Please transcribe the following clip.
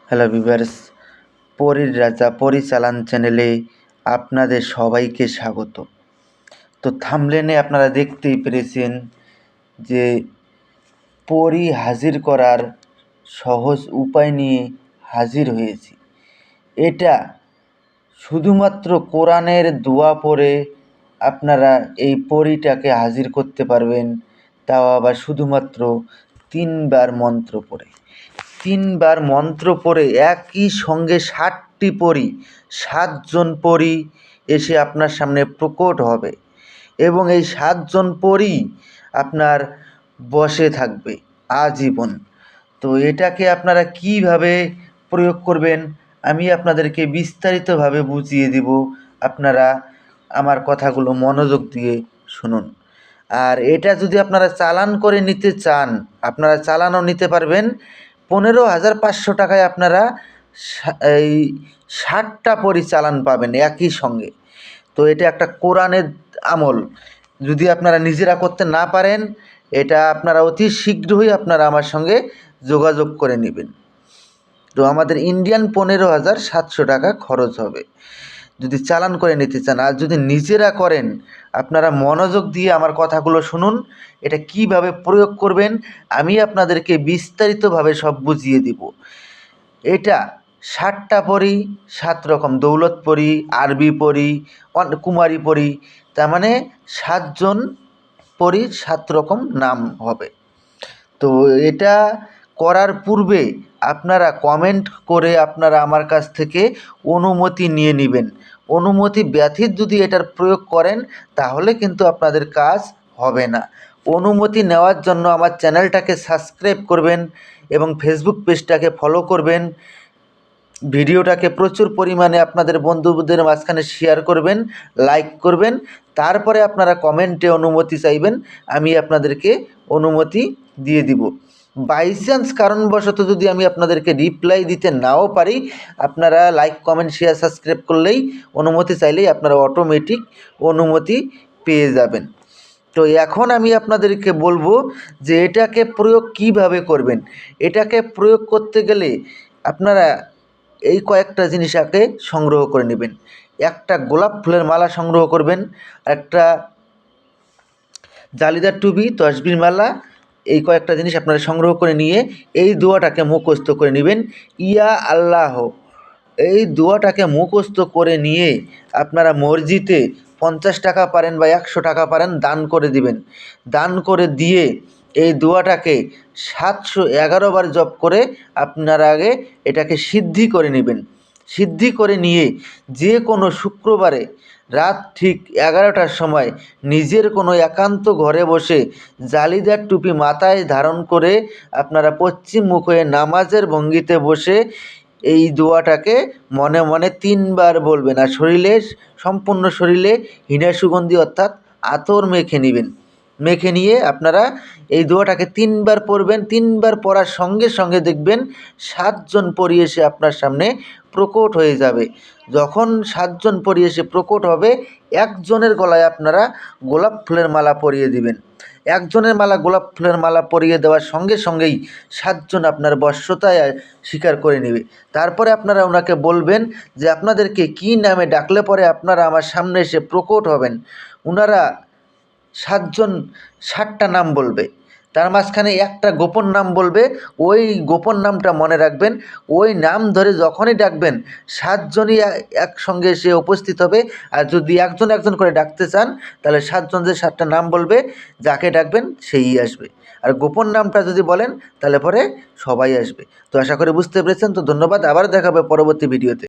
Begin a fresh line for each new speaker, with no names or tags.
Hello viewers, পরীর রাজা পরিচালন চ্যানেলে আপনাদের সবাইকে স্বাগত। তো থাম্বনেলে আপনারা দেখতেই পেরেছেন যে পরী হাজির করার সহজ উপায় নিয়ে হাজির হয়েছি। এটা শুধুমাত্র কোরআনের দোয়া পড়ে আপনারা এই পরীটাকে হাজির করতে পারবেন, তাও আবার শুধুমাত্র 3 বার মন্ত্র পড়ে। 3 বার মন্ত্র পড়ে একই সঙ্গে 7টি পরী, 7 জন পরী এসে আপনার সামনে প্রকট হবে এবং এই 7 জন পরী আপনার বশে থাকবে আজীবন। তো এটাকে আপনারা কীভাবে প্রয়োগ করবেন আমি আপনাদেরকে বিস্তারিতভাবে বুঝিয়ে দিব। আপনারা আমার কথাগুলো মনোযোগ দিয়ে শুনুন। আর এটা যদি আপনারা চালান করে নিতে চান, আপনারা চালানও নিতে পারবেন। 15,500 টাকায় আপনারা এই 60টা পরিচালন পাবেন একই সঙ্গে। তো এটা একটা কোরআনের আমল। যদি আপনারা নিজেরা করতে না পারেন, এটা আপনারা অতি শীঘ্রই আপনারা আমার সঙ্গে যোগাযোগ করে নেবেন। তো আমাদের ইন্ডিয়ান 15,700 টাকা খরচ হবে যদি চালান করে নিতে চান। আর যদি নিজেরা করেন, আপনারা মনোযোগ দিয়ে আমার কথাগুলো শুনুন। এটা কিভাবে প্রয়োগ করবেন আমি আপনাদেরকে বিস্তারিতভাবে সব বুঝিয়ে দিব। এটা 7টা পরী, 7 রকম দৌলত পরী, আরবি পরী, কুমারী পরী, তার মানে 7 জন পরীর 7 রকম নাম হবে। তো এটা করার পূর্বে আপনারা কমেন্ট করে আপনারা আমার কাছ থেকে অনুমতি নিয়ে নেবেন। অনুমতি ব্যতীত যদি এটার প্রয়োগ করেন তাহলে কিন্তু আপনাদের কাজ হবে না। অনুমতি নেওয়ার জন্য আমার চ্যানেলটাকে সাবস্ক্রাইব করবেন এবং ফেসবুক পেজটাকে ফলো করবেন। ভিডিওটাকে প্রচুর পরিমাণে আপনাদের বন্ধুদের মাঝখানে শেয়ার করবেন, লাইক করবেন। তারপরে আপনারা কমেন্টে অনুমতি চাইবেন, আমি আপনাদেরকে অনুমতি দিয়ে দিব। বাই চান্স কারণবশত যদি আমি আপনাদেরকে রিপ্লাই দিতে নাও পারি, আপনারা লাইক, কমেন্ট, শেয়ার, সাবস্ক্রাইব করলেই, অনুমতি চাইলেই আপনারা অটোমেটিক অনুমতি পেয়ে যাবেন। তো এখন আমি আপনাদেরকে বলবো যে এটাকে প্রয়োগ কিভাবে করবেন। এটাকে প্রয়োগ করতে গেলে আপনারা এই কয়েকটা জিনিস আগে সংগ্রহ করে নেবেন। একটা গোলাপ ফুলের মালা সংগ্রহ করবেন, একটা জালিদার টুপি, তসবির মালা, এই কয়েকটা জিনিস আপনারা সংগ্রহ করে নিয়ে এই দোয়াটাকে মুখস্থ করে নেবেন, ইয়া আল্লাহ। এই দোয়াটাকে মুখস্থ করে নিয়ে আপনারা মসজিদে 50 টাকা পারেন বা 100 টাকা পারেন দান করে দিবেন। দান করে দিয়ে এই দোয়াটাকে 711 বার জপ করে আপনারা আগে এটাকে সিদ্ধি করে নেবেন। সিদ্ধি করে নিয়ে যে কোনো শুক্রবারে রাত ঠিক 11টার সময় নিজের কোনো একান্ত ঘরে বসে জালিদার টুপি মাথায় ধারণ করে আপনারা পশ্চিম মুখ হয়ে নামাজের ভঙ্গিতে বসে এই দোয়াটাকে মনে মনে 3 বার বলবেন। আর শরীরে, সম্পূর্ণ শরীরে হিনা সুগন্ধি অর্থাৎ আতর মেখে নেবেন। মেখে নিয়ে আপনারা এই দোয়াটাকে 3 বার পড়বেন। 3 বার পড়ার সঙ্গে সঙ্গে দেখবেন 7 জন পরী এসে আপনার সামনে প্রকট হয়ে যাবে। যখন 7 জন পরী এসে প্রকট হবে, একজনের গলায় আপনারা গোলাপ ফুলের মালা পরিয়ে দিবেন। একজনের মালা গোলাপ ফুলের মালা পরিয়ে দেওয়ার সঙ্গে সঙ্গেই 7 জন আপনার বশ্যতায় স্বীকার করে নেবে। তারপরে আপনারা ওনাকে বলবেন যে আপনাদেরকে কী নামে ডাকলে পরে আপনারা আমার সামনে এসে প্রকট হবেন। ওনারা 7 জন 7টা নাম বলবে, তার মাঝখানে একটা গোপন নাম বলবে। ওই গোপন নামটা মনে রাখবেন। ওই নাম ধরে যখনই ডাকবেন 7 জনই একসঙ্গে এসে উপস্থিত হবে। আর যদি একজন একজন করে ডাকতে চান তাহলে 7 জন যে 7টা নাম বলবে, যাকে ডাকবেন সেই আসবে। আর গোপন নামটা যদি বলেন তাহলে পরে সবাই আসবে। তো আশা করি বুঝতে পেরেছেন। তো ধন্যবাদ, আবার দেখা হবে পরবর্তী ভিডিওতে।